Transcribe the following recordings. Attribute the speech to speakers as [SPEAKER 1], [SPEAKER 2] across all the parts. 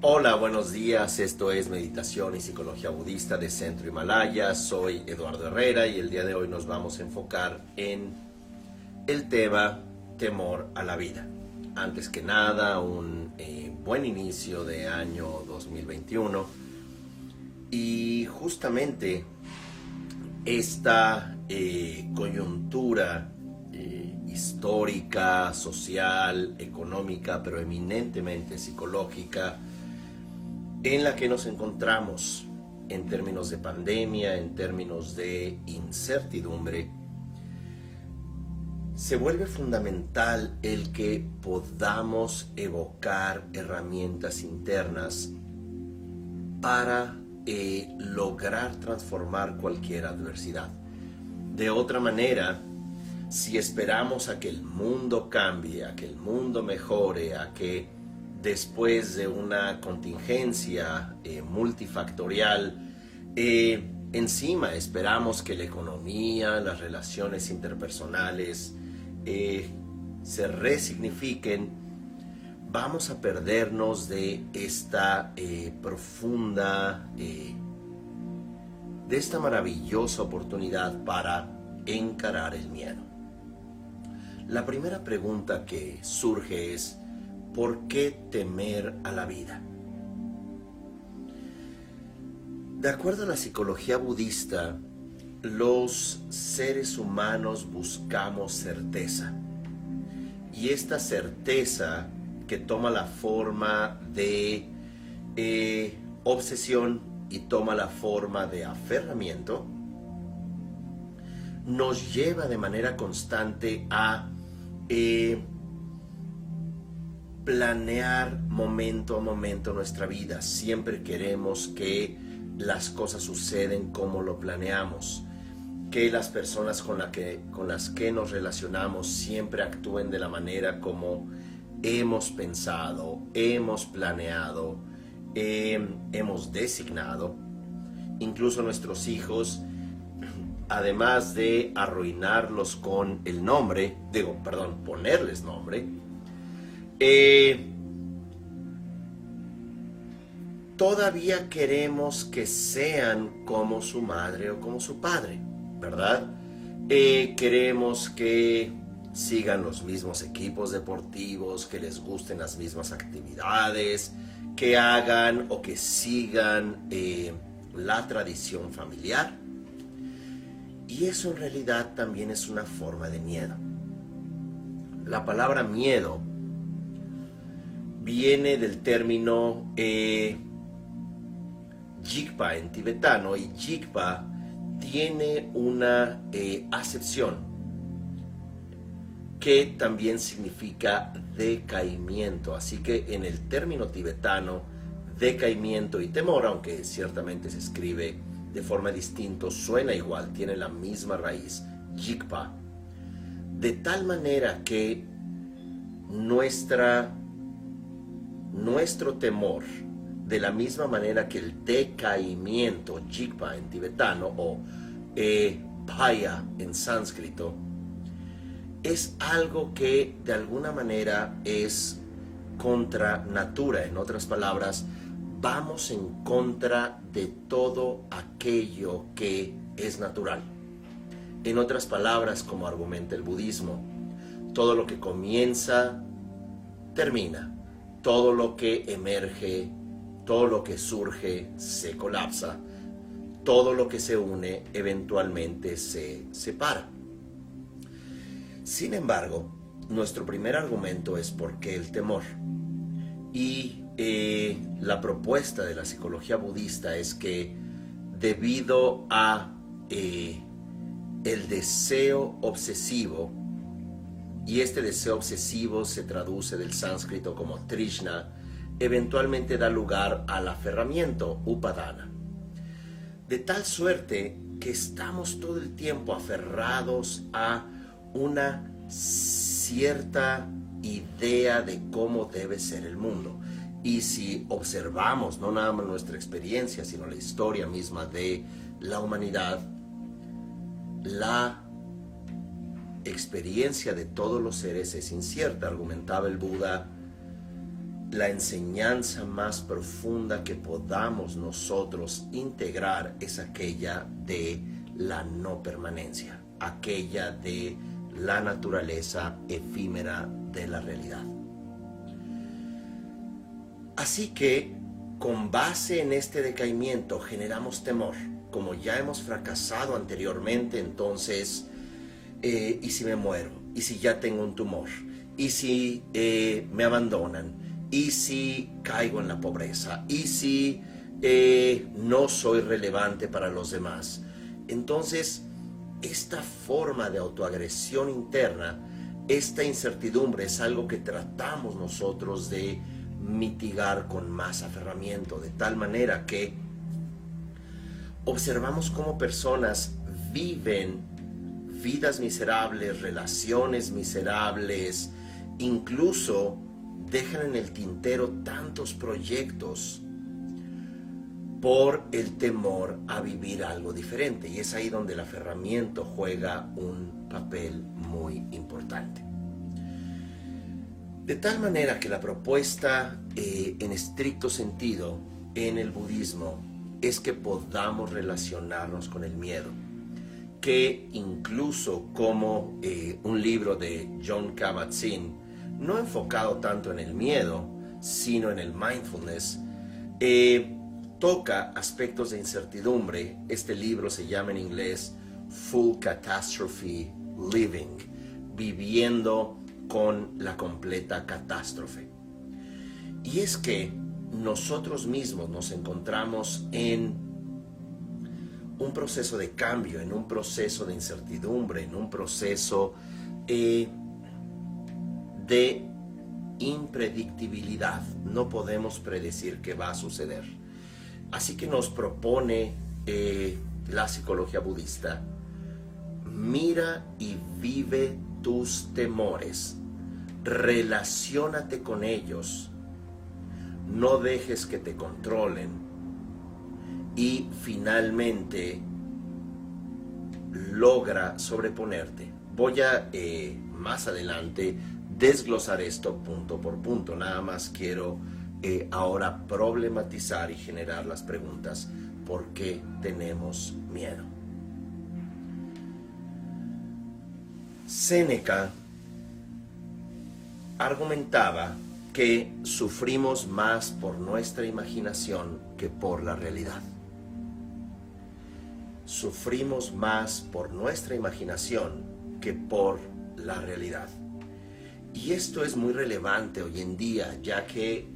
[SPEAKER 1] Hola, buenos días. Esto es Meditación y Psicología Budista de Centro Himalaya. Soy Eduardo Herrera y el día de hoy nos vamos a enfocar en el tema temor a la vida. Antes que nada, un buen inicio de año 2021 y justamente esta coyuntura histórica, social, económica, pero eminentemente psicológica, en la que nos encontramos en términos de pandemia, en términos de incertidumbre, se vuelve fundamental el que podamos evocar herramientas internas para lograr transformar cualquier adversidad. De otra manera, si esperamos a que el mundo cambie, a que el mundo mejore, a que después de una contingencia multifactorial, encima esperamos que la economía, las relaciones interpersonales se resignifiquen, vamos a perdernos de esta profunda, de esta maravillosa oportunidad para encarar el miedo. La primera pregunta que surge es: ¿por qué temer a la vida? De acuerdo a la psicología budista, los seres humanos buscamos certeza. Y esta certeza, que toma la forma de obsesión y toma la forma de aferramiento, nos lleva de manera constante a planear momento a momento nuestra vida. Siempre queremos que las cosas suceden como lo planeamos, que las personas con las que nos relacionamos siempre actúen de la manera como hemos pensado, hemos planeado, hemos designado. Incluso nuestros hijos, además de arruinarlos con el nombre, ponerles nombre, todavía queremos que sean como su madre o como su padre, ¿verdad? Queremos que sigan los mismos equipos deportivos, que les gusten las mismas actividades, que hagan o que sigan la tradición familiar. Y eso en realidad también es una forma de miedo. La palabra miedo viene del término Jigpa en tibetano, y Jigpa tiene una acepción que también significa decaimiento. Así que en el término tibetano, decaimiento y temor, aunque ciertamente se escribe de forma distinta, suena igual, tiene la misma raíz, Jigpa. De tal manera que nuestro temor, de la misma manera que el decaimiento, Jigpa en tibetano o Bhaya en sánscrito, es algo que de alguna manera es contra natura. En otras palabras, vamos en contra de todo aquello que es natural. En otras palabras, como argumenta el budismo, todo lo que comienza, termina. Todo lo que emerge, todo lo que surge, se colapsa. Todo lo que se une, eventualmente se separa. Sin embargo, nuestro primer argumento es ¿por qué el temor? Y la propuesta de la psicología budista es que debido a el deseo obsesivo, y este deseo obsesivo se traduce del sánscrito como trishna, eventualmente da lugar al aferramiento, upadana. De tal suerte que estamos todo el tiempo aferrados a una cierta idea de cómo debe ser el mundo. Y si observamos no nada más nuestra experiencia, sino la historia misma de la humanidad, la experiencia de todos los seres es incierta. Argumentaba el Buda: la enseñanza más profunda que podamos nosotros integrar es aquella de la no permanencia, aquella de la naturaleza efímera de la realidad. Así que, con base en este decaimiento, generamos temor. Como ya hemos fracasado anteriormente, entonces, ¿y si me muero? ¿Y si ya tengo un tumor? ¿Y si me abandonan? ¿Y si caigo en la pobreza? ¿Y si no soy relevante para los demás? Entonces, esta forma de autoagresión interna, esta incertidumbre es algo que tratamos nosotros de mitigar con más aferramiento, de tal manera que observamos cómo personas viven vidas miserables, relaciones miserables, incluso dejan en el tintero tantos proyectos por el temor a vivir algo diferente. Y es ahí donde el aferramiento juega un papel muy importante. De tal manera que la propuesta en estricto sentido en el budismo es que podamos relacionarnos con el miedo, que incluso como un libro de Jon Kabat-Zinn, no enfocado tanto en el miedo, sino en el mindfulness, toca aspectos de incertidumbre. Este libro se llama en inglés Full Catastrophe Living, viviendo con la completa catástrofe. Y es que nosotros mismos nos encontramos en un proceso de cambio, en un proceso de incertidumbre, en un proceso de impredictibilidad. No podemos predecir qué va a suceder. Así que nos propone la psicología budista: mira y vive tus temores, relaciónate con ellos, no dejes que te controlen y finalmente logra sobreponerte. Voy a más adelante desglosar esto punto por punto. Nada más quiero ahora problematizar y generar las preguntas: ¿por qué tenemos miedo? Séneca argumentaba que sufrimos más por nuestra imaginación que por la realidad. Sufrimos más por nuestra imaginación que por la realidad. Y esto es muy relevante hoy en día, ya que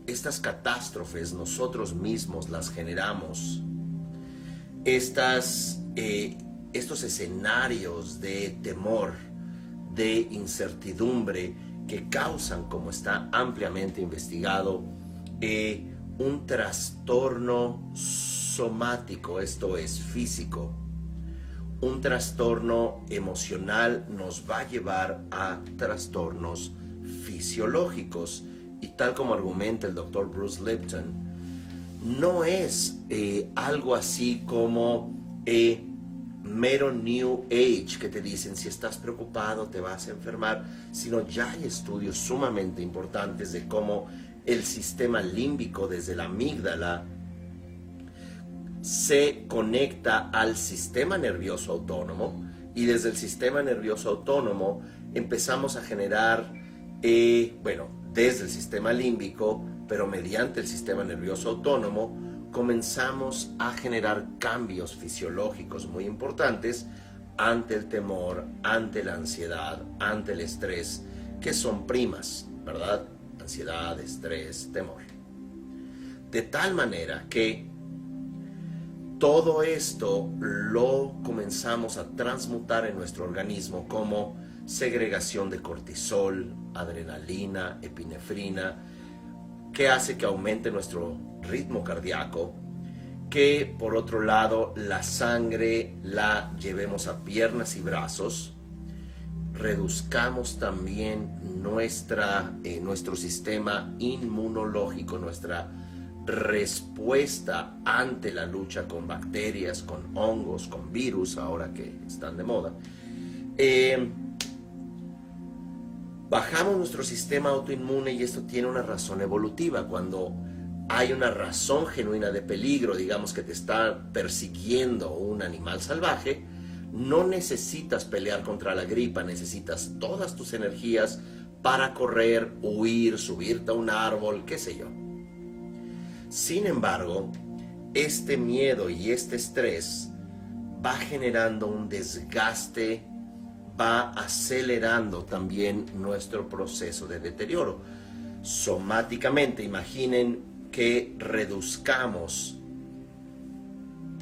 [SPEAKER 1] estas catástrofes nosotros mismos las generamos. Estos escenarios de temor, de incertidumbre, que causan, como está ampliamente investigado, un trastorno somático, esto es físico. Un trastorno emocional nos va a llevar a trastornos fisiológicos. Y tal como argumenta el doctor Bruce Lipton, no es algo así como mero New Age que te dicen si estás preocupado te vas a enfermar, sino ya hay estudios sumamente importantes de cómo el sistema límbico desde la amígdala se conecta al sistema nervioso autónomo, y desde el sistema nervioso autónomo empezamos a generar, desde el sistema límbico, pero mediante el sistema nervioso autónomo, comenzamos a generar cambios fisiológicos muy importantes ante el temor, ante la ansiedad, ante el estrés, que son primas, ¿verdad? Ansiedad, estrés, temor. De tal manera que todo esto lo comenzamos a transmutar en nuestro organismo como segregación de cortisol, adrenalina, epinefrina, que hace que aumente nuestro ritmo cardíaco, que por otro lado la sangre la llevemos a piernas y brazos, reduzcamos también nuestro sistema inmunológico, nuestra respuesta ante la lucha con bacterias, con hongos, con virus, ahora que están de moda. Bajamos nuestro sistema autoinmune y esto tiene una razón evolutiva. Cuando hay una razón genuina de peligro, digamos que te está persiguiendo un animal salvaje, no necesitas pelear contra la gripa, necesitas todas tus energías para correr, huir, subirte a un árbol, qué sé yo. Sin embargo, este miedo y este estrés va generando un desgaste, va acelerando también nuestro proceso de deterioro. Somáticamente, imaginen que reduzcamos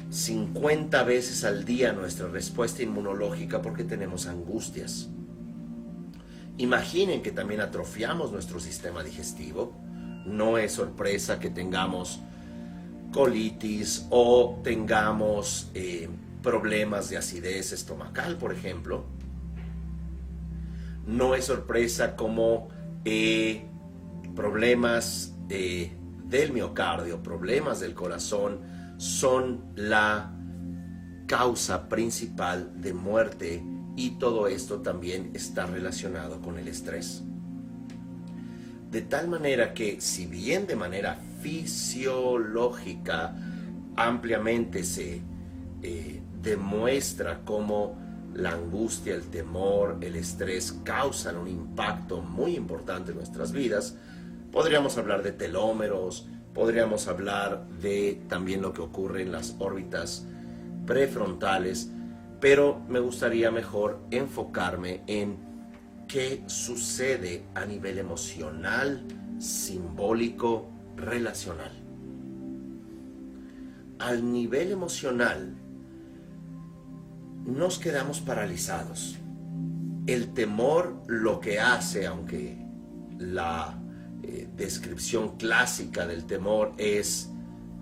[SPEAKER 1] 50 veces al día nuestra respuesta inmunológica porque tenemos angustias. Imaginen que también atrofiamos nuestro sistema digestivo. No es sorpresa que tengamos colitis o tengamos problemas de acidez estomacal, por ejemplo. No es sorpresa como problemas del miocardio, problemas del corazón son la causa principal de muerte, y todo esto también está relacionado con el estrés. De tal manera que, si bien de manera fisiológica ampliamente se demuestra cómo la angustia, el temor, el estrés causan un impacto muy importante en nuestras vidas, podríamos hablar de telómeros, podríamos hablar de también lo que ocurre en las órbitas prefrontales, pero me gustaría mejor enfocarme en qué sucede a nivel emocional, simbólico, relacional. Al nivel emocional, nos quedamos paralizados. El temor lo que hace, aunque la descripción clásica del temor es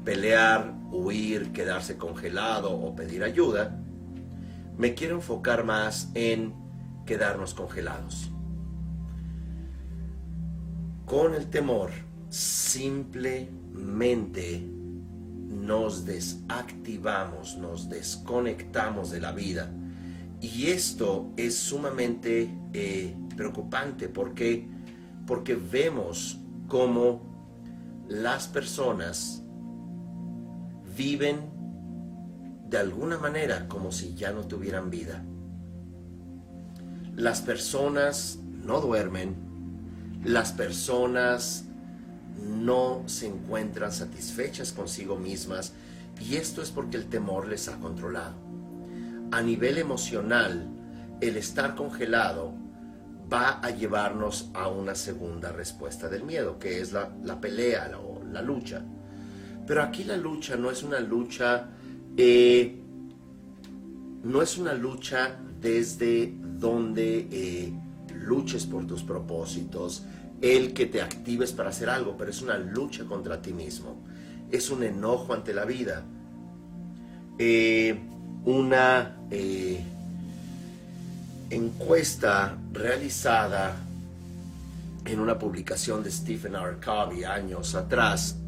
[SPEAKER 1] pelear, huir, quedarse congelado o pedir ayuda, me quiero enfocar más en quedarnos congelados. Con el temor, simplemente nos desactivamos, nos desconectamos de la vida. Y esto es sumamente preocupante porque vemos cómo las personas viven de alguna manera como si ya no tuvieran vida. Las personas no duermen, las personas no se encuentran satisfechas consigo mismas, y esto es porque el temor les ha controlado. A nivel emocional, el estar congelado va a llevarnos a una segunda respuesta del miedo, que es la pelea o la lucha. Pero aquí la lucha no es una lucha, desde donde luches por tus propósitos, el que te actives para hacer algo, pero es una lucha contra ti mismo. Es un enojo ante la vida. Una encuesta realizada en una publicación de Stephen R. Covey años atrás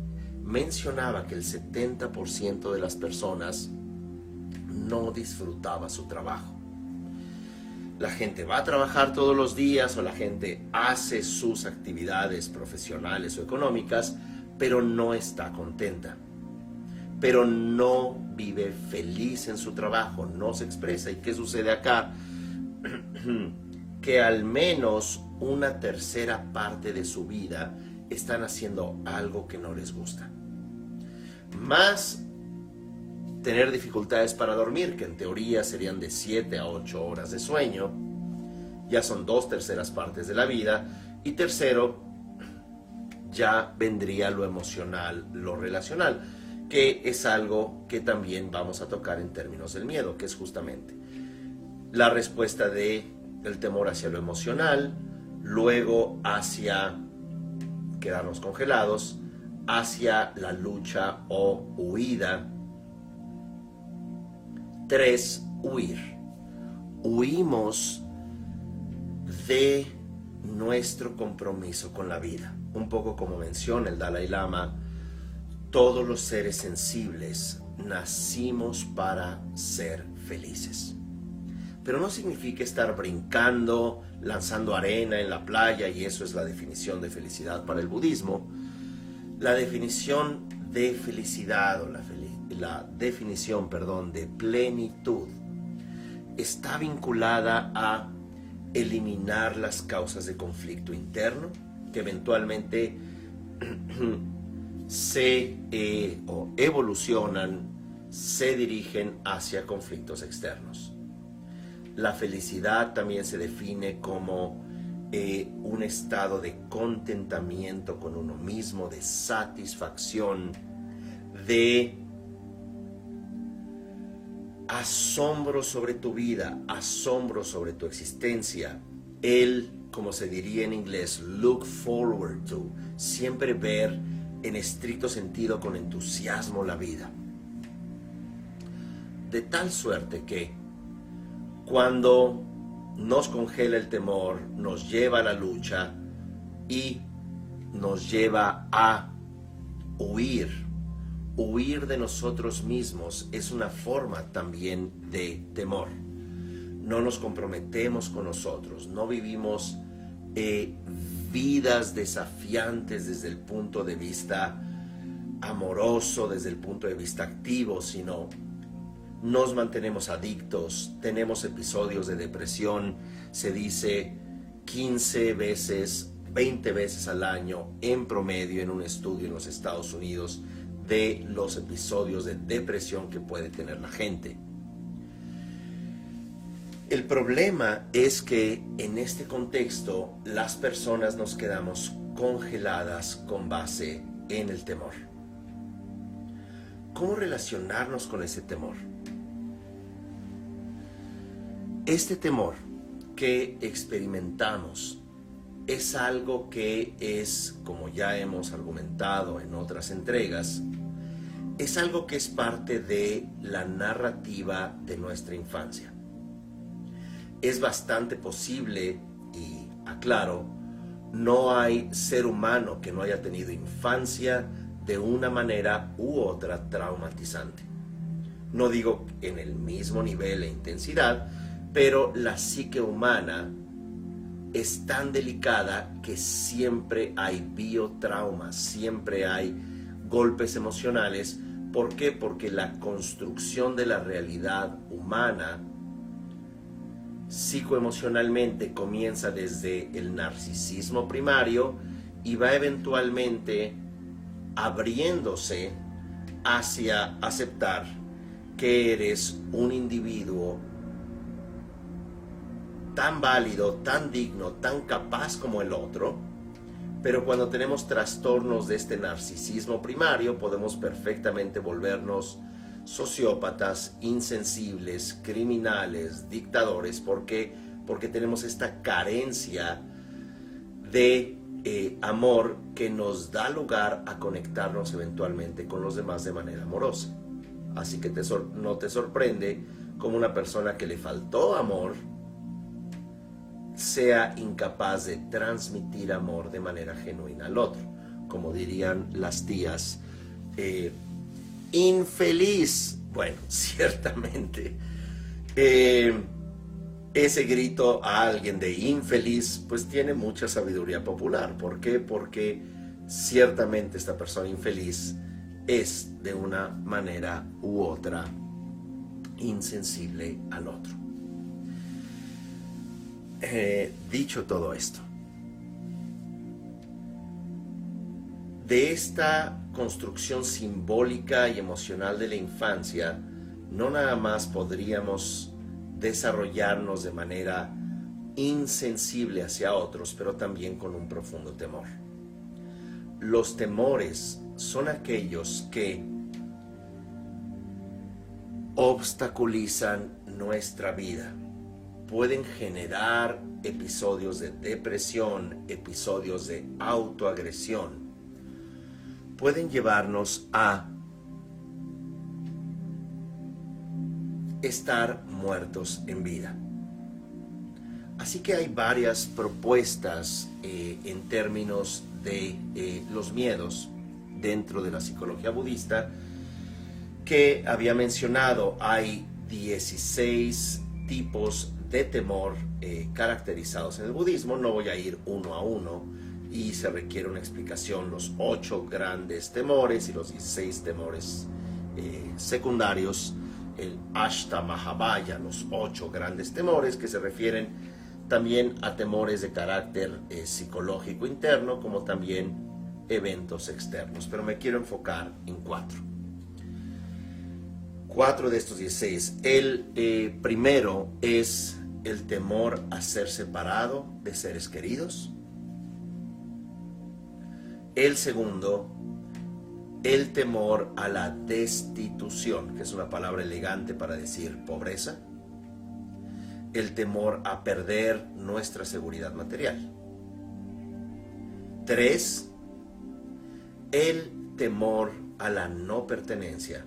[SPEAKER 1] mencionaba que el 70% de las personas no disfrutaba su trabajo. La gente va a trabajar todos los días, o la gente hace sus actividades profesionales o económicas, pero no está contenta, pero no vive feliz en su trabajo, no se expresa. ¿Y qué sucede acá? Que al menos una tercera parte de su vida están haciendo algo que no les gusta. Más tener dificultades para dormir, que en teoría serían de 7 a 8 horas de sueño, ya son 2/3 partes de la vida. Y tercero, ya vendría lo emocional, lo relacional, que es algo que también vamos a tocar en términos del miedo, que es justamente la respuesta del temor hacia lo emocional, luego hacia quedarnos congelados, hacia la lucha o huida. 3, huir. Huimos de nuestro compromiso con la vida. Un poco como menciona el Dalai Lama, todos los seres sensibles nacimos para ser felices. pero no significa estar brincando, lanzando arena en la playa, y eso es la definición de felicidad para el budismo. La definición de felicidad, o la definición, de plenitud, está vinculada a eliminar las causas de conflicto interno que eventualmente o evolucionan, se dirigen hacia conflictos externos. La felicidad también se define como un estado de contentamiento con uno mismo, de satisfacción, de asombro sobre tu vida, asombro sobre tu existencia. Como se diría en inglés, look forward to, siempre ver en estricto sentido con entusiasmo la vida. De tal suerte que cuando nos congela el temor, nos lleva a la lucha y nos lleva a huir de nosotros mismos, es una forma también de temor. No nos comprometemos con nosotros, no vivimos vidas desafiantes desde el punto de vista amoroso, desde el punto de vista activo, sino nos mantenemos adictos, tenemos episodios de depresión, se dice 15 veces, 20 veces al año en promedio en un estudio en los Estados Unidos de los episodios de depresión que puede tener la gente. El problema es que en este contexto las personas nos quedamos congeladas con base en el temor. ¿Cómo relacionarnos con ese temor? Este temor que experimentamos es algo que es, como ya hemos argumentado en otras entregas, es algo que es parte de la narrativa de nuestra infancia. Es bastante posible, y aclaro, no hay ser humano que no haya tenido infancia de una manera u otra traumatizante. No digo en el mismo nivel e intensidad, pero la psique humana es tan delicada que siempre hay biotraumas, siempre hay golpes emocionales. ¿Por qué? Porque la construcción de la realidad humana psicoemocionalmente comienza desde el narcisismo primario y va eventualmente abriéndose hacia aceptar que eres un individuo tan válido, tan digno, tan capaz como el otro. Pero cuando tenemos trastornos de este narcisismo primario, podemos perfectamente volvernos sociópatas, insensibles, criminales, dictadores. ¿Por qué? Porque tenemos esta carencia de amor que nos da lugar a conectarnos eventualmente con los demás de manera amorosa. Así que no te sorprende como una persona que le faltó amor sea incapaz de transmitir amor de manera genuina al otro. Como dirían las tías, infeliz. Bueno, ciertamente ese grito a alguien de infeliz pues tiene mucha sabiduría popular. ¿Por qué? Porque ciertamente esta persona infeliz es de una manera u otra insensible al otro. Dicho todo esto, de esta construcción simbólica y emocional de la infancia, no nada más podríamos desarrollarnos de manera insensible hacia otros, pero también con un profundo temor. Los temores son aquellos que obstaculizan nuestra vida. Pueden generar episodios de depresión, episodios de autoagresión. Pueden llevarnos a estar muertos en vida. Así que hay varias propuestas en términos de los miedos dentro de la psicología budista que había mencionado. Hay 16 tipos de temor caracterizados en el budismo. No voy a ir uno a uno y se requiere una explicación, los 8 grandes temores y los 16 temores secundarios, el Ashtamahabhaya, los 8 grandes temores que se refieren también a temores de carácter psicológico interno, como también eventos externos, pero me quiero enfocar en 4 de estos 16. El primero es el temor a ser separado de seres queridos. El segundo, el temor a la destitución, que es una palabra elegante para decir pobreza. El temor a perder nuestra seguridad material. 3, el temor a la no pertenencia,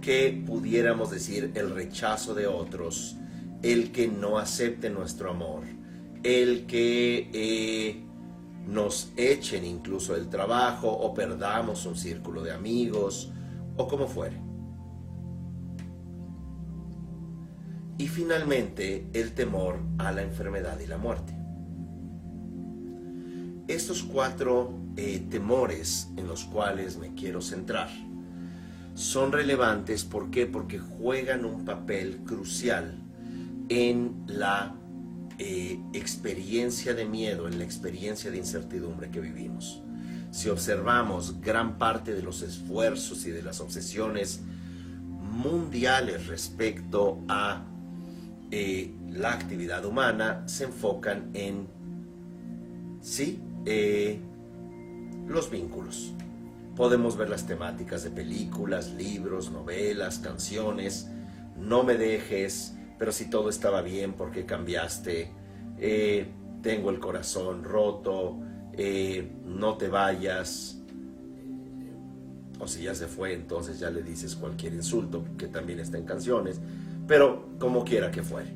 [SPEAKER 1] que pudiéramos decir el rechazo de otros, el que no acepten nuestro amor, el que nos echen incluso del trabajo o perdamos un círculo de amigos o como fuere. Y finalmente el temor a la enfermedad y la muerte. Estos 4 temores en los cuales me quiero centrar son relevantes. ¿Por qué? Porque juegan un papel crucial en la experiencia de miedo, en la experiencia de incertidumbre que vivimos. Si observamos gran parte de los esfuerzos y de las obsesiones mundiales respecto a la actividad humana, se enfocan en los vínculos. Podemos ver las temáticas de películas, libros, novelas, canciones. No me dejes, pero si todo estaba bien, ¿por qué cambiaste? Tengo el corazón roto, no te vayas. O si ya se fue, entonces ya le dices cualquier insulto, que también está en canciones. Pero como quiera que fuere,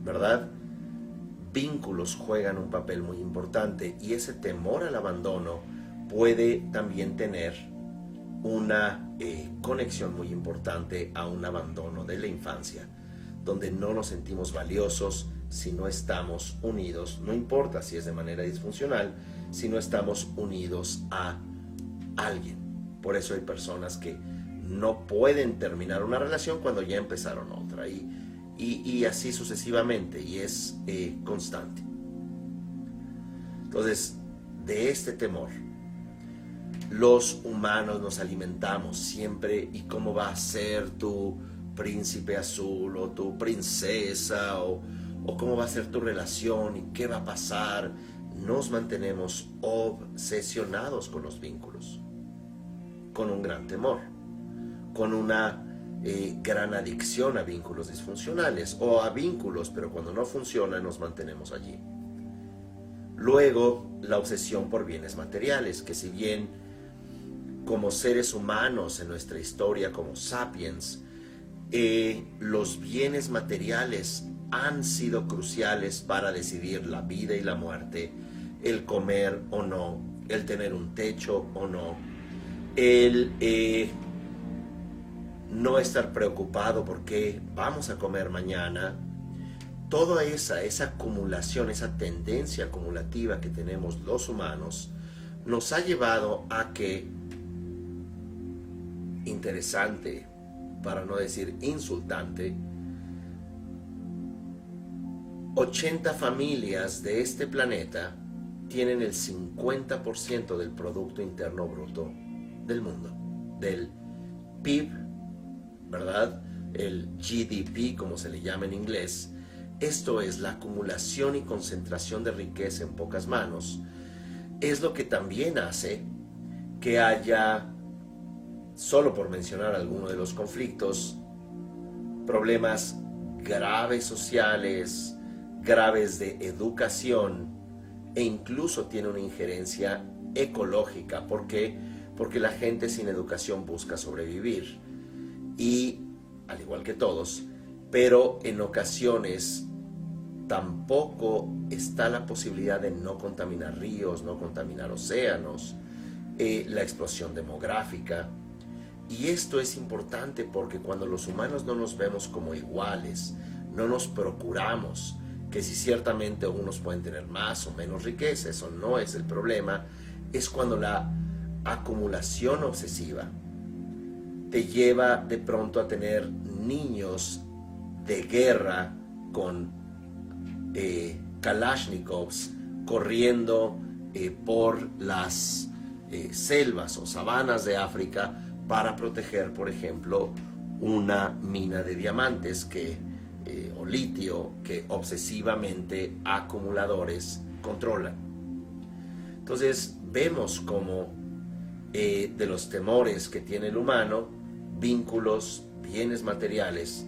[SPEAKER 1] ¿verdad? Vínculos juegan un papel muy importante, y ese temor al abandono puede también tener una conexión muy importante a un abandono de la infancia, donde no nos sentimos valiosos si no estamos unidos, no importa si es de manera disfuncional, si no estamos unidos a alguien. Por eso hay personas que no pueden terminar una relación cuando ya empezaron otra, y así sucesivamente, y es constante. Entonces, de este temor, los humanos nos alimentamos siempre. ¿Y cómo va a ser tu príncipe azul o tu princesa? O cómo va a ser tu relación y qué va a pasar. Nos mantenemos obsesionados con los vínculos, con un gran temor, con una gran adicción a vínculos disfuncionales o a vínculos, pero cuando no funcionan nos mantenemos allí. Luego, la obsesión por bienes materiales, que si bien como seres humanos en nuestra historia como sapiens, los bienes materiales han sido cruciales para decidir la vida y la muerte, el comer o no, el tener un techo o no, el no estar preocupado por qué vamos a comer mañana. Toda esa acumulación, esa tendencia acumulativa que tenemos los humanos, nos ha llevado a que, interesante, para no decir insultante, 80 familias de este planeta tienen el 50% del Producto Interno Bruto del mundo, del PIB, ¿verdad? El GDP, como se le llama en inglés. Esto es la acumulación y concentración de riqueza en pocas manos. Es lo que también hace que haya, solo por mencionar alguno de los conflictos, problemas graves sociales, graves de educación, e incluso tiene una injerencia ecológica. ¿Por qué? Porque la gente sin educación busca sobrevivir, y al igual que todos, pero en ocasiones tampoco está la posibilidad de no contaminar ríos, no contaminar océanos, la explosión demográfica, Y esto es importante porque cuando los humanos no nos vemos como iguales, no nos procuramos, que si ciertamente unos pueden tener más o menos riqueza, eso no es el problema, es cuando la acumulación obsesiva te lleva de pronto a tener niños de guerra con Kalashnikovs corriendo por las selvas o sabanas de África para proteger, por ejemplo, una mina de diamantes o litio que obsesivamente acumuladores controlan. Entonces vemos como de los temores que tiene el humano, vínculos, bienes materiales.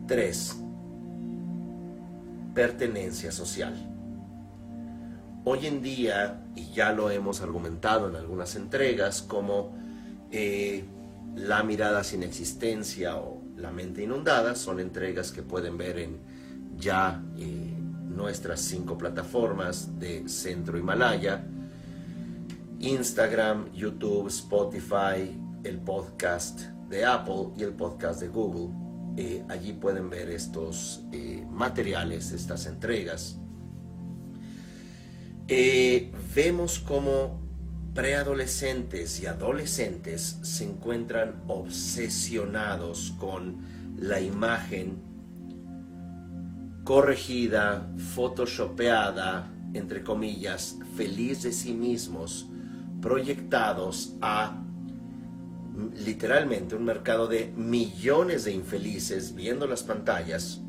[SPEAKER 1] 3. Pertenencia social. Hoy en día, y ya lo hemos argumentado en algunas entregas, como La mirada sin existencia o La mente inundada, son entregas que pueden ver en ya nuestras 5 plataformas de Centro Himalaya: Instagram, YouTube, Spotify, el podcast de Apple y el podcast de Google. Allí pueden ver estos materiales, estas entregas. Vemos cómo preadolescentes y adolescentes se encuentran obsesionados con la imagen corregida, photoshopeada, entre comillas, feliz de sí mismos, proyectados a literalmente un mercado de millones de infelices viendo las pantallas.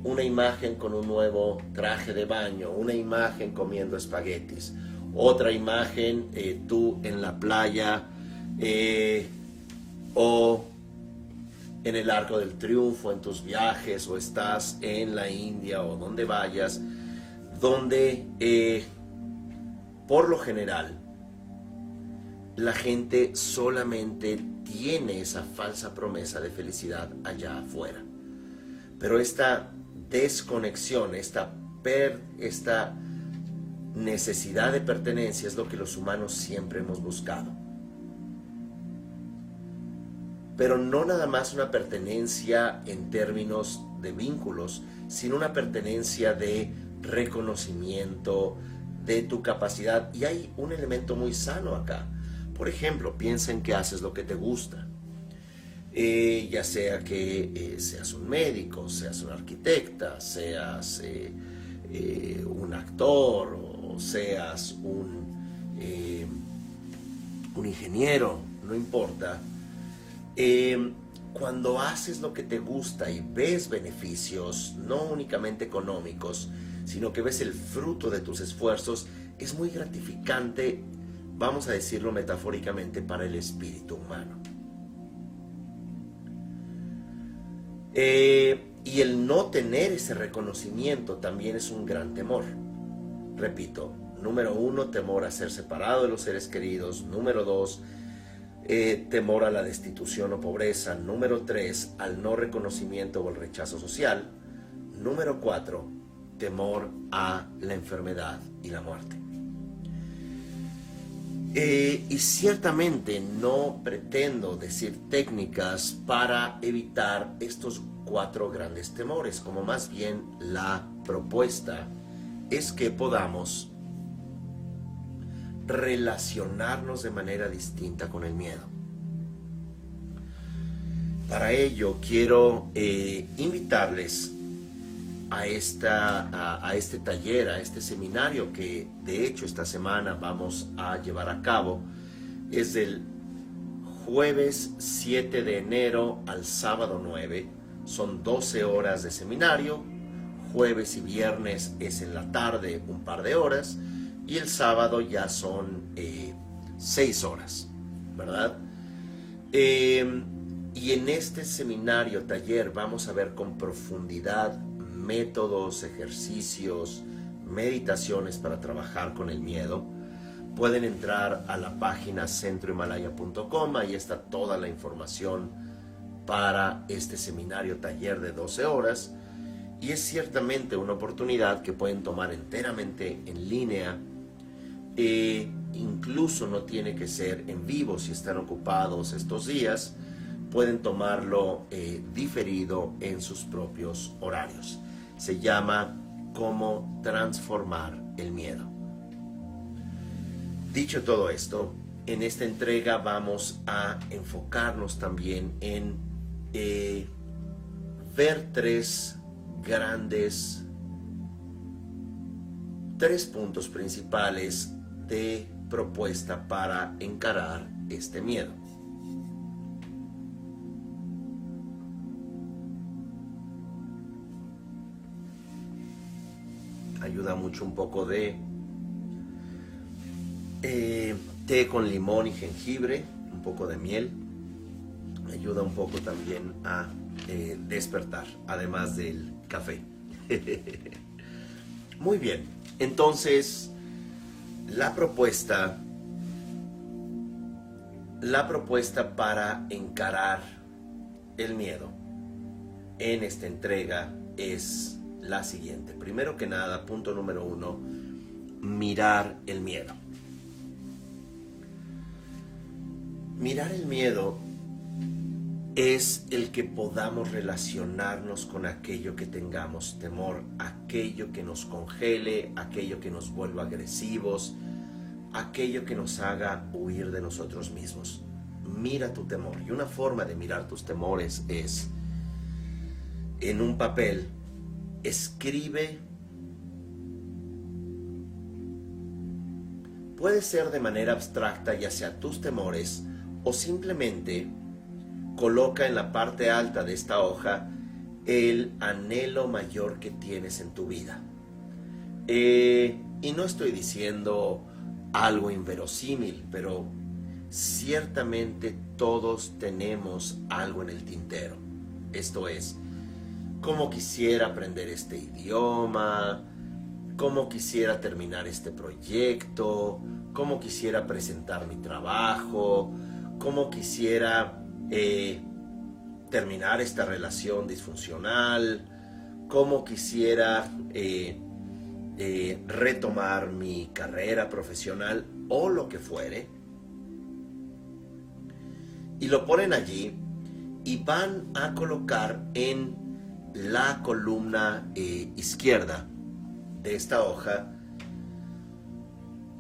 [SPEAKER 1] Una imagen con un nuevo traje de baño, una imagen comiendo espaguetis, otra imagen tú en la playa o en el Arco del Triunfo en tus viajes, o estás en la India o donde vayas, donde por lo general la gente solamente tiene esa falsa promesa de felicidad allá afuera. Pero esta desconexión, esta necesidad de pertenencia es lo que los humanos siempre hemos buscado. Pero no nada más una pertenencia en términos de vínculos, sino una pertenencia de reconocimiento de tu capacidad. Y hay un elemento muy sano acá. Por ejemplo, piensa en que haces lo que te gusta. Ya sea que seas un médico, seas un arquitecta, seas un actor o seas un ingeniero, no importa. Cuando haces lo que te gusta y ves beneficios, no únicamente económicos, sino que ves el fruto de tus esfuerzos, es muy gratificante, vamos a decirlo metafóricamente, para el espíritu humano. Y el no tener ese reconocimiento también es un gran temor. Repito, número 1, temor a ser separado de los seres queridos. Número 2, temor a la destitución o pobreza. Número 3, al no reconocimiento o el rechazo social. Número 4, temor a la enfermedad y la muerte. Y ciertamente no pretendo decir técnicas para evitar estos 4 grandes temores, como más bien la propuesta es que podamos relacionarnos de manera distinta con el miedo. Para ello quiero invitarles a este taller, a este seminario que de hecho esta semana vamos a llevar a cabo. Es del jueves 7 de enero al sábado 9. Son 12 horas de seminario. Jueves y viernes es en la tarde un par de horas. Y el sábado ya son 6 horas, ¿verdad? Y en este seminario, taller, vamos a ver con profundidad métodos, ejercicios, meditaciones para trabajar con el miedo. Pueden entrar a la página centrohimalaya.com, ahí está toda la información para este seminario taller de 12 horas, y es ciertamente una oportunidad que pueden tomar enteramente en línea, incluso no tiene que ser en vivo. Si están ocupados estos días, pueden tomarlo diferido en sus propios horarios. Se llama Cómo transformar el miedo. Dicho todo esto, en esta entrega vamos a enfocarnos también en ver tres puntos principales de propuesta para encarar este miedo. Ayuda mucho un poco de té con limón y jengibre, un poco de miel. Ayuda un poco también a despertar, además del café. Muy bien, entonces la propuesta para encarar el miedo en esta entrega es la siguiente. Primero que nada, punto número 1, mirar el miedo. Mirar el miedo es el que podamos relacionarnos con aquello que tengamos temor, aquello que nos congele, aquello que nos vuelva agresivos, aquello que nos haga huir de nosotros mismos. Mira tu temor. Y una forma de mirar tus temores es, en un papel, escribe. Puede ser de manera abstracta, ya sea tus temores, o simplemente coloca en la parte alta de esta hoja el anhelo mayor que tienes en tu vida. Y no estoy diciendo algo inverosímil, pero ciertamente todos tenemos algo en el tintero. Esto es, cómo quisiera aprender este idioma, cómo quisiera terminar este proyecto, cómo quisiera presentar mi trabajo, cómo quisiera terminar esta relación disfuncional, cómo quisiera retomar mi carrera profesional o lo que fuere. Y lo ponen allí y van a colocar en la columna izquierda de esta hoja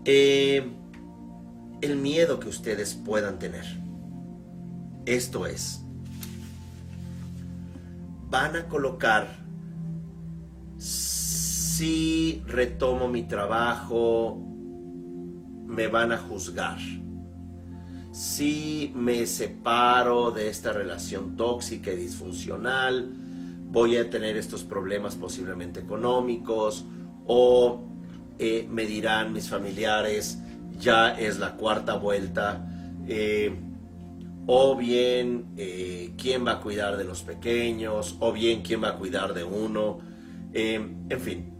[SPEAKER 1] el miedo que ustedes puedan tener. Esto es, van a colocar: si retomo mi trabajo, me van a juzgar. Si me separo de esta relación tóxica y disfuncional, voy a tener estos problemas posiblemente económicos, o me dirán mis familiares, ya es la cuarta vuelta, o bien quién va a cuidar de los pequeños, o bien quién va a cuidar de uno, en fin,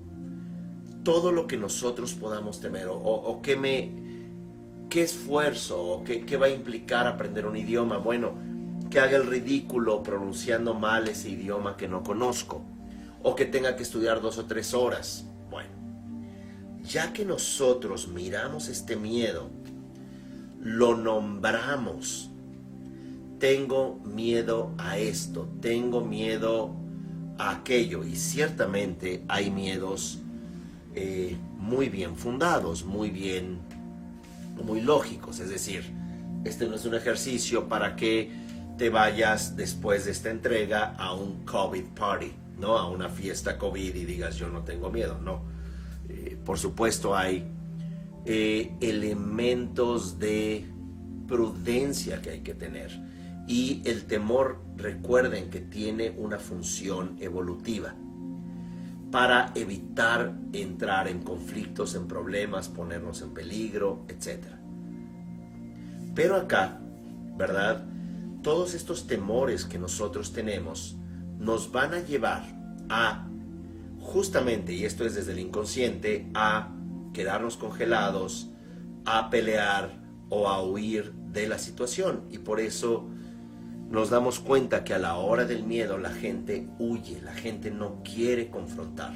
[SPEAKER 1] todo lo que nosotros podamos temer, o qué esfuerzo, o qué va a implicar aprender un idioma. Bueno, que haga el ridículo pronunciando mal ese idioma que no conozco, o que tenga que estudiar 2 o 3 horas. Bueno, ya que nosotros miramos este miedo, lo nombramos: tengo miedo a esto, tengo miedo a aquello. Y ciertamente hay miedos muy bien fundados, muy lógicos. Es decir, este no es un ejercicio para que te vayas después de esta entrega a un COVID party, ¿no? A una fiesta COVID y digas yo no tengo miedo. No, por supuesto hay elementos de prudencia que hay que tener. Y el temor, recuerden que tiene una función evolutiva para evitar entrar en conflictos, en problemas, ponernos en peligro, etc. Pero acá, ¿verdad? Todos estos temores que nosotros tenemos nos van a llevar a, justamente, y esto es desde el inconsciente, a quedarnos congelados, a pelear o a huir de la situación. Y por eso nos damos cuenta que a la hora del miedo la gente huye, la gente no quiere confrontar,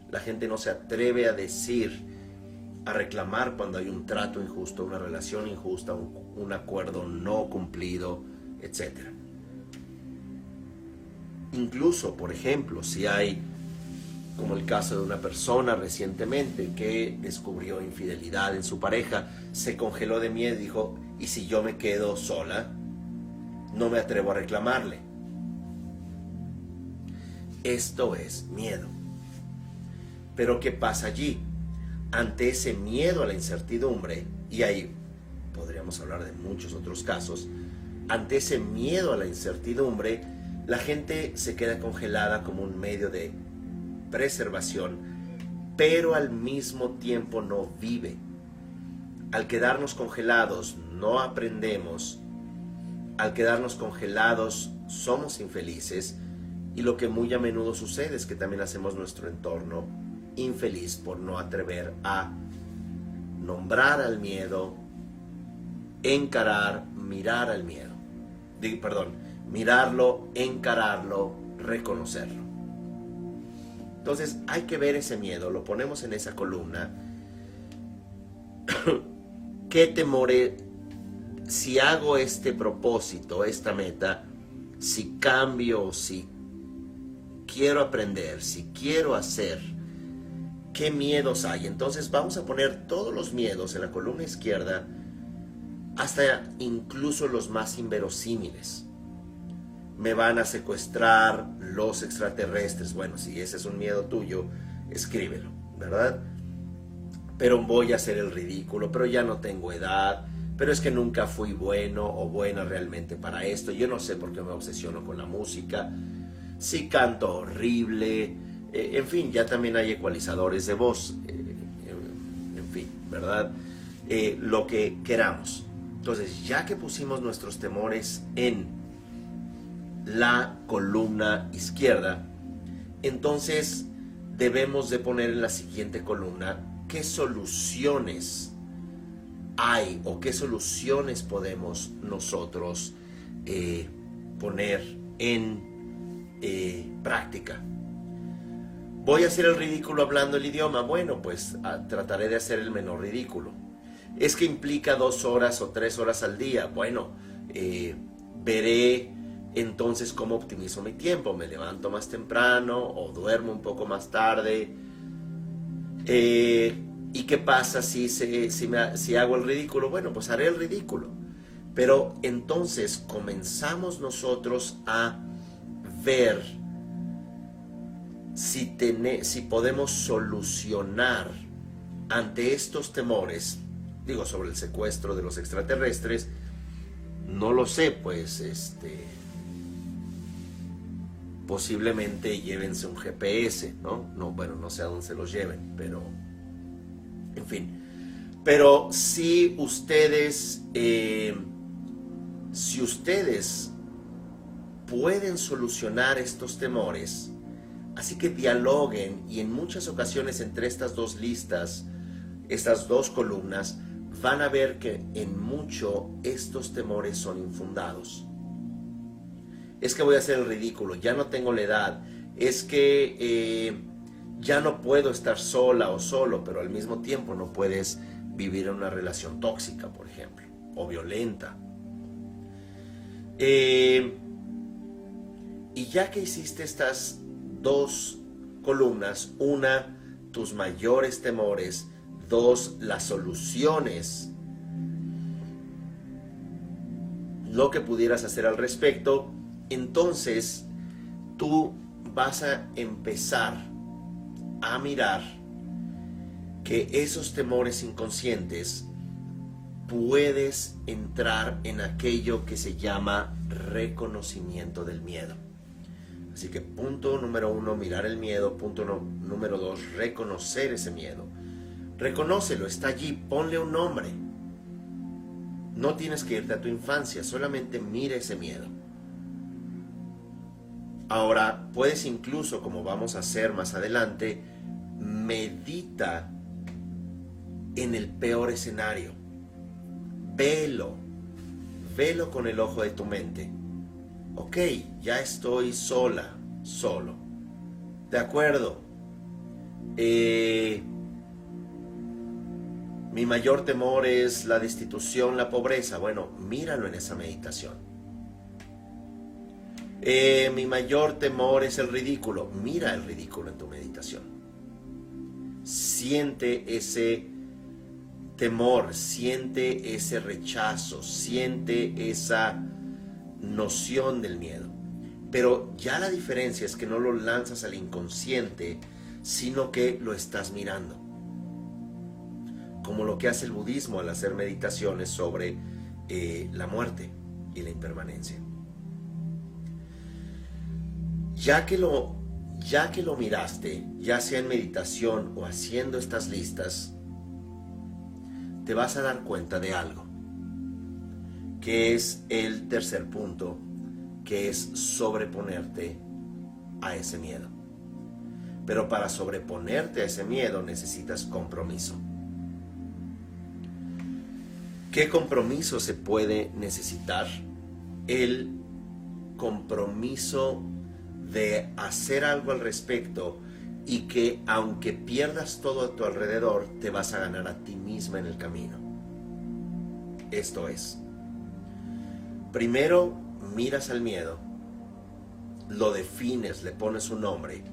[SPEAKER 1] la gente no se atreve a decir a reclamar cuando hay un trato injusto, una relación injusta, un acuerdo no cumplido, etc. Incluso, por ejemplo, si hay, como el caso de una persona recientemente que descubrió infidelidad en su pareja, se congeló de miedo y dijo, ¿y si yo me quedo sola? No me atrevo a reclamarle. Esto es miedo. Pero ¿qué pasa allí? Ante ese miedo a la incertidumbre, y ahí podríamos hablar de muchos otros casos, ante ese miedo a la incertidumbre, la gente se queda congelada como un medio de preservación, pero al mismo tiempo no vive. Al quedarnos congelados no aprendemos, al quedarnos congelados somos infelices, y lo que muy a menudo sucede es que también hacemos nuestro entorno infeliz por no atrever a nombrar al miedo, encarar, mirar al miedo. Mirarlo, encararlo, reconocerlo. Entonces hay que ver ese miedo, lo ponemos en esa columna. ¿Qué temores? Si hago este propósito, esta meta, si cambio, si quiero aprender, si quiero hacer, ¿qué miedos hay? Entonces vamos a poner todos los miedos en la columna izquierda, hasta incluso los más inverosímiles. Me van a secuestrar los extraterrestres. Bueno, si ese es un miedo tuyo, escríbelo, ¿verdad? Pero voy a hacer el ridículo, pero ya no tengo edad, pero es que nunca fui bueno o buena realmente para esto. Yo no sé por qué me obsesiono con la música. Si canto horrible, en fin, ya también hay ecualizadores de voz, en fin, ¿verdad? Lo que queramos. Entonces, ya que pusimos nuestros temores en la columna izquierda, entonces debemos de poner en la siguiente columna qué soluciones hay o qué soluciones podemos nosotros poner en práctica. Voy a hacer el ridículo hablando el idioma. Bueno, pues trataré de hacer el menor ridículo. Es que implica 2 horas o 3 horas al día. Bueno, veré entonces cómo optimizo mi tiempo. Me levanto más temprano o duermo un poco más tarde. ¿Y qué pasa si hago el ridículo? Bueno, pues haré el ridículo. Pero entonces comenzamos nosotros a ver si podemos solucionar ante estos temores. Digo, sobre el secuestro de los extraterrestres, no lo sé, pues posiblemente llévense un GPS, ¿no? Bueno, no sé a dónde se los lleven, pero en fin. Pero si ustedes pueden solucionar estos temores, así que dialoguen, y en muchas ocasiones entre estas dos listas, estas dos columnas, van a ver que en mucho estos temores son infundados. Es que voy a hacer el ridículo, ya no tengo la edad, es que ya no puedo estar sola o solo, pero al mismo tiempo no puedes vivir en una relación tóxica, por ejemplo, o violenta. Y ya que hiciste estas dos columnas, una, tus mayores temores, 2, las soluciones, lo que pudieras hacer al respecto, entonces tú vas a empezar a mirar que esos temores inconscientes puedes entrar en aquello que se llama reconocimiento del miedo. Así que punto número 1, mirar el miedo. Punto número 2, reconocer ese miedo. Reconócelo, está allí, ponle un nombre. No tienes que irte a tu infancia, solamente mira ese miedo. Ahora, puedes incluso, como vamos a hacer más adelante, medita en el peor escenario. Velo con el ojo de tu mente. Ok, ya estoy sola, solo. De acuerdo. Mi mayor temor es la destitución, la pobreza. Bueno, míralo en esa meditación. Mi mayor temor es el ridículo. Mira el ridículo en tu meditación. Siente ese temor, siente ese rechazo, siente esa noción del miedo. Pero ya la diferencia es que no lo lanzas al inconsciente, sino que lo estás mirando. Como lo que hace el budismo al hacer meditaciones sobre la muerte y la impermanencia. Ya que lo miraste, ya sea en meditación o haciendo estas listas, te vas a dar cuenta de algo, que es el tercer punto, que es sobreponerte a ese miedo. Pero para sobreponerte a ese miedo necesitas compromiso. ¿Qué compromiso se puede necesitar? El compromiso de hacer algo al respecto y que aunque pierdas todo a tu alrededor, te vas a ganar a ti misma en el camino. Esto es, primero miras al miedo, lo defines, le pones un nombre.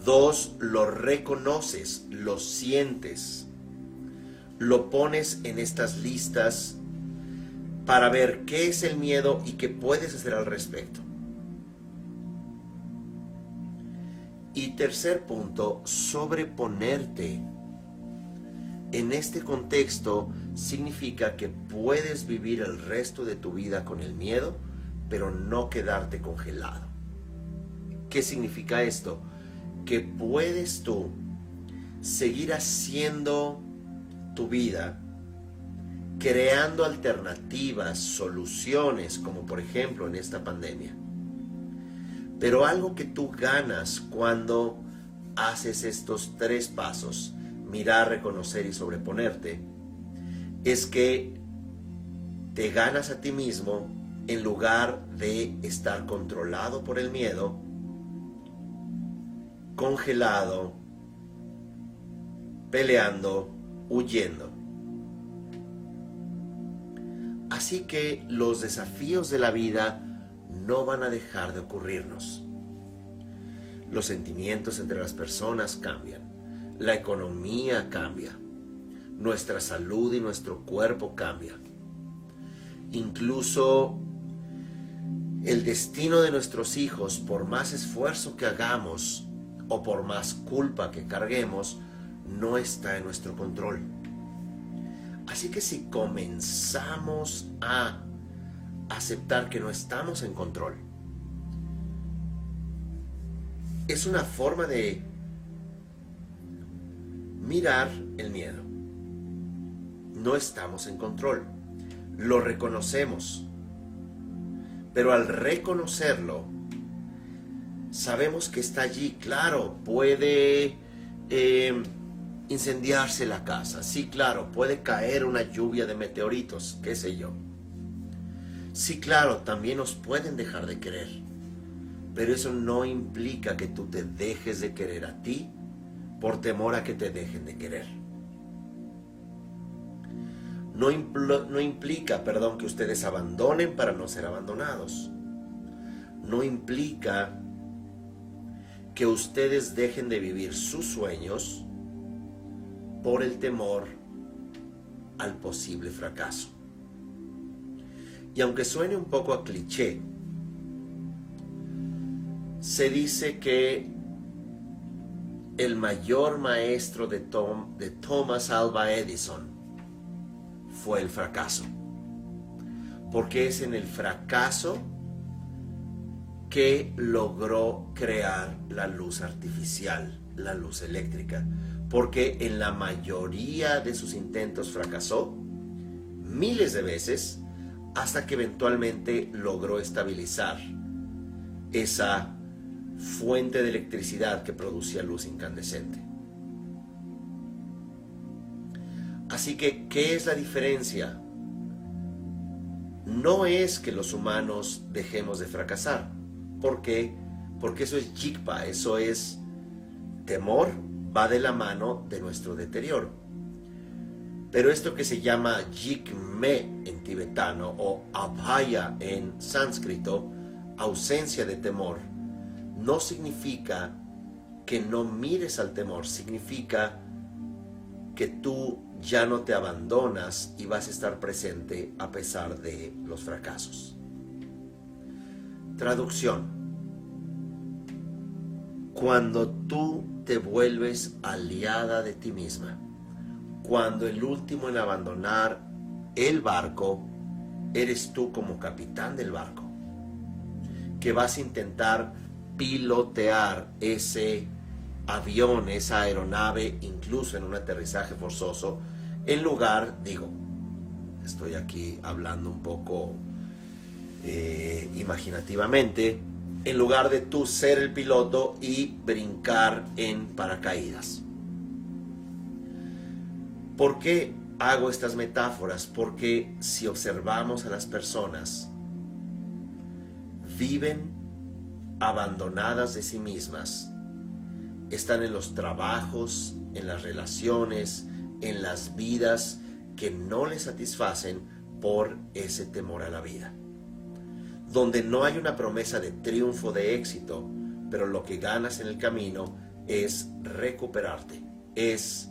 [SPEAKER 1] 2, lo reconoces, lo sientes, lo pones en estas listas para ver qué es el miedo y qué puedes hacer al respecto. Y tercer punto, sobreponerte. En este contexto significa que puedes vivir el resto de tu vida con el miedo, pero no quedarte congelado. ¿Qué significa esto? Que puedes tú seguir haciendo tu vida, creando alternativas, soluciones, como por ejemplo en esta pandemia. Pero algo que tú ganas cuando haces estos 3 pasos, mirar, reconocer y sobreponerte, es que te ganas a ti mismo en lugar de estar controlado por el miedo, congelado, peleando, huyendo. Así que los desafíos de la vida no van a dejar de ocurrirnos. Los sentimientos entre las personas cambian, la economía cambia, nuestra salud y nuestro cuerpo cambian. Incluso el destino de nuestros hijos, por más esfuerzo que hagamos o por más culpa que carguemos, no está en nuestro control. Así que si comenzamos a aceptar que no estamos en control, es una forma de mirar el miedo. No estamos en control, lo reconocemos, pero al reconocerlo, sabemos que está allí. Claro, puede incendiarse la casa, sí, claro, puede caer una lluvia de meteoritos, qué sé yo. Sí, claro, también nos pueden dejar de querer, pero eso no implica que tú te dejes de querer a ti por temor a que te dejen de querer. No implica, que ustedes abandonen para no ser abandonados. No implica que ustedes dejen de vivir sus sueños por el temor al posible fracaso. Y aunque suene un poco a cliché, se dice que el mayor maestro de Thomas Alva Edison fue el fracaso. Porque es en el fracaso que logró crear la luz artificial, la luz eléctrica. Porque en la mayoría de sus intentos fracasó miles de veces, hasta que eventualmente logró estabilizar esa fuente de electricidad que producía luz incandescente. Así que, ¿qué es la diferencia? No es que los humanos dejemos de fracasar. ¿Por qué? Porque eso es jikpa, eso es temor va de la mano de nuestro deterioro. Pero esto que se llama Jigme en tibetano o Abhaya en sánscrito, ausencia de temor, no significa que no mires al temor, significa que tú ya no te abandonas y vas a estar presente a pesar de los fracasos. Traducción. Cuando tú te vuelves aliada de ti misma, cuando el último en abandonar el barco eres tú como capitán del barco, que vas a intentar pilotear ese avión, esa aeronave, incluso en un aterrizaje forzoso, en lugar, estoy aquí hablando un poco imaginativamente, en lugar de tú ser el piloto y brincar en paracaídas. ¿Por qué hago estas metáforas? Porque si observamos a las personas, viven abandonadas de sí mismas, están en los trabajos, en las relaciones, en las vidas que no les satisfacen por ese temor a la vida. Donde no hay una promesa de triunfo, de éxito, pero lo que ganas en el camino es recuperarte. Es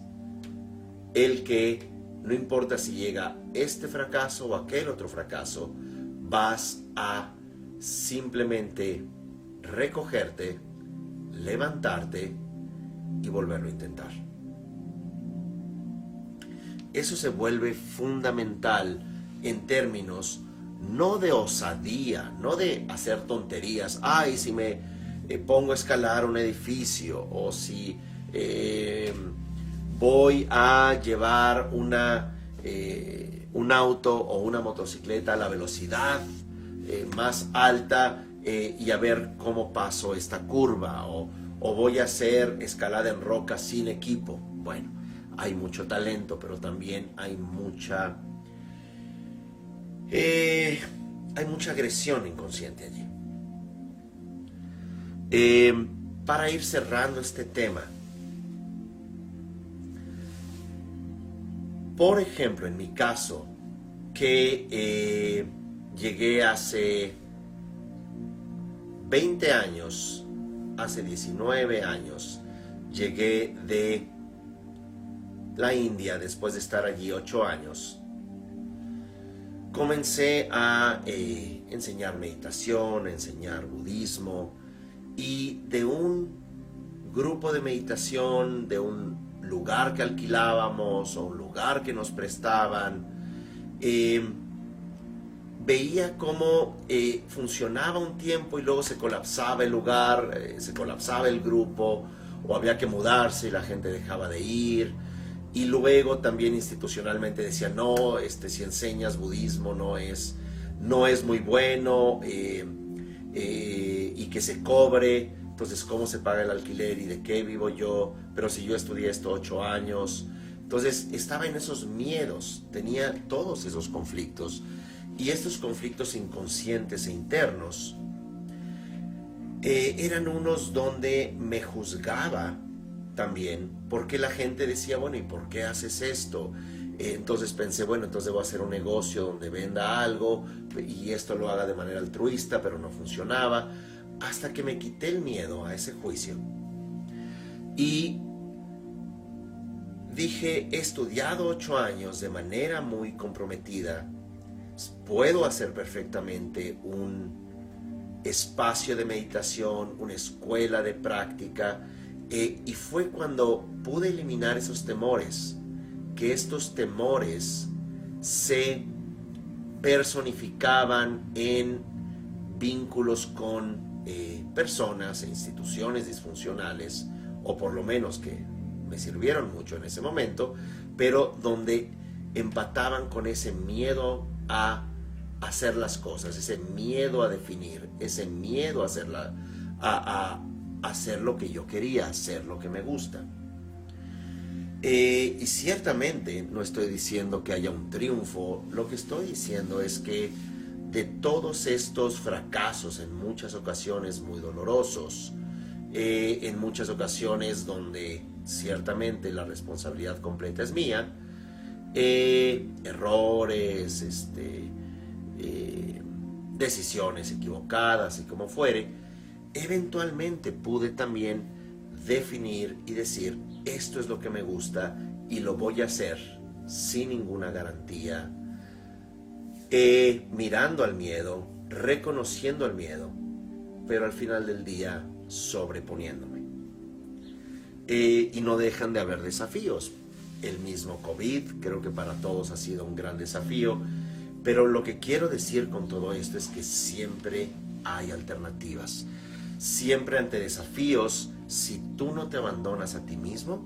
[SPEAKER 1] el que, no importa si llega este fracaso o aquel otro fracaso, vas a simplemente recogerte, levantarte y volverlo a intentar. Eso se vuelve fundamental en términos no de osadía, no de hacer tonterías. Ay, si me pongo a escalar un edificio, o si voy a llevar un auto o una motocicleta a la velocidad más alta y a ver cómo paso esta curva, o voy a hacer escalada en roca sin equipo. Bueno, hay mucho talento, pero también hay mucha agresión inconsciente allí. Para ir cerrando este tema, por ejemplo, en mi caso, que llegué hace 20 años, hace 19 años, llegué de la India después de estar allí 8 años. Comencé a enseñar meditación, a enseñar budismo, y de un grupo de meditación, de un lugar que alquilábamos o un lugar que nos prestaban, veía cómo funcionaba un tiempo y luego se colapsaba el lugar, se colapsaba el grupo, o había que mudarse y la gente dejaba de ir. Y luego también institucionalmente decían, no, si enseñas budismo no es muy bueno, y que se cobre. Entonces, ¿cómo se paga el alquiler y de qué vivo yo? Pero si yo estudié esto 8 años. Entonces, estaba en esos miedos, tenía todos esos conflictos. Y estos conflictos inconscientes e internos eran unos donde me juzgaba también, porque la gente decía, bueno, ¿y por qué haces esto? Entonces pensé, bueno, entonces debo hacer un negocio donde venda algo y esto lo haga de manera altruista, pero no funcionaba, hasta que me quité el miedo a ese juicio y dije, he estudiado 8 años de manera muy comprometida, puedo hacer perfectamente un espacio de meditación, una escuela de práctica. Y fue cuando pude eliminar esos temores, que estos temores se personificaban en vínculos con personas e instituciones disfuncionales, o por lo menos que me sirvieron mucho en ese momento, pero donde empataban con ese miedo a hacer las cosas, ese miedo a definir, ese miedo a hacer lo que yo quería, hacer lo que me gusta. Y ciertamente no estoy diciendo que haya un triunfo, lo que estoy diciendo es que de todos estos fracasos, en muchas ocasiones muy dolorosos, en muchas ocasiones donde ciertamente la responsabilidad completa es mía, errores, decisiones equivocadas y como fuere, eventualmente pude también definir y decir, esto es lo que me gusta y lo voy a hacer sin ninguna garantía, mirando al miedo, reconociendo el miedo, pero al final del día sobreponiéndome. Y no dejan de haber desafíos. El mismo COVID creo que para todos ha sido un gran desafío, pero lo que quiero decir con todo esto es que siempre hay alternativas. Siempre ante desafíos, si tú no te abandonas a ti mismo,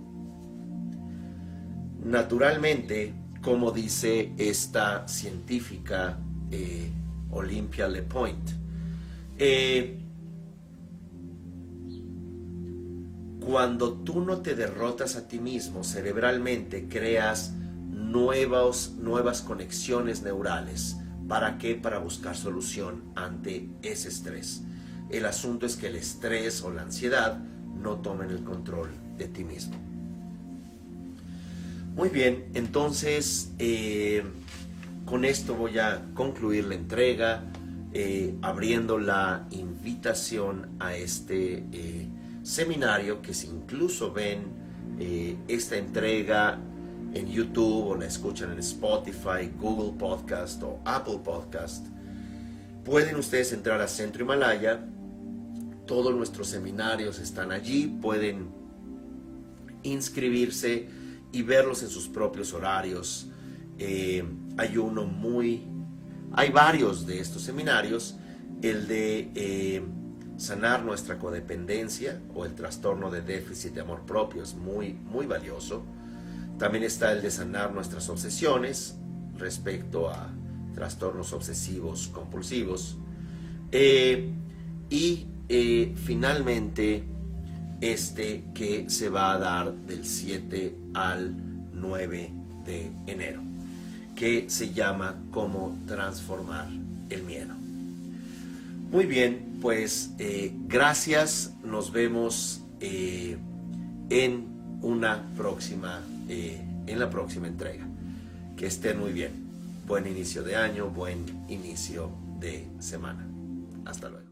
[SPEAKER 1] naturalmente, como dice esta científica Olympia LePointe, cuando tú no te derrotas a ti mismo, cerebralmente creas nuevas conexiones neurales. ¿Para qué? Para buscar solución ante ese estrés. El asunto es que el estrés o la ansiedad no tomen el control de ti mismo. Muy bien, entonces con esto voy a concluir la entrega, abriendo la invitación a este seminario, que si incluso ven esta entrega en YouTube o la escuchan en Spotify, Google Podcast o Apple Podcast, pueden ustedes entrar a Centro Himalaya. Todos nuestros seminarios están allí, pueden inscribirse y verlos en sus propios horarios. Hay varios de estos seminarios. El de sanar nuestra codependencia o el trastorno de déficit de amor propio es muy valioso. También está el de sanar nuestras obsesiones respecto a trastornos obsesivos compulsivos. Finalmente, que se va a dar del 7 al 9 de enero, que se llama Cómo transformar el miedo. Muy bien, pues gracias, nos vemos en la próxima entrega. Que estén muy bien. Buen inicio de año, buen inicio de semana. Hasta luego.